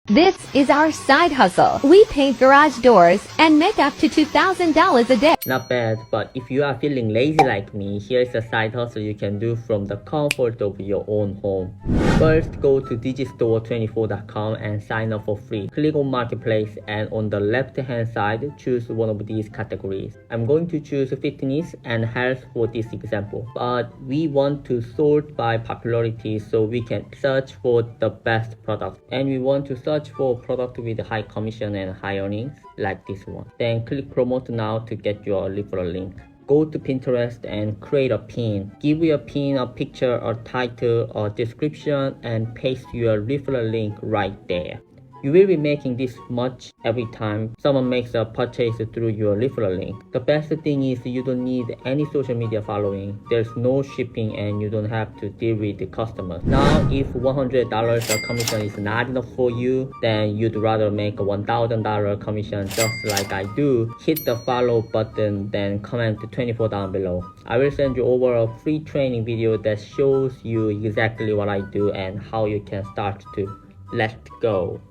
This is our side hustle. We paint garage doors and make up to $2,000 a day. Not bad, but if you are feeling lazy like me, here's a side hustle you can do from the comfort of your own home. First, go to digistore24.com and sign up for free. Click on Marketplace and on the left hand side, choose one of these categories. I'm going to choose fitness and health for this example, but we want to sort by popularity so we can search for the best product. And we want to search for product with high commission and high earnings like this one. Then click promote now to get your referral link. Go to Pinterest and create a pin. Give your pin a picture, a title, a description, and paste your referral link right there. You will be making this much every time someone makes a purchase through your referral link. The best thing is you don't need any social media following. There's no shipping and you don't have to deal with the customers. Now, if $100 a commission is not enough for you, then you'd rather make a $1,000 commission just like I do. Hit the follow button, then comment 24 down below. I will send you over a free training video that shows you exactly what I do and how you can start to. Let's go.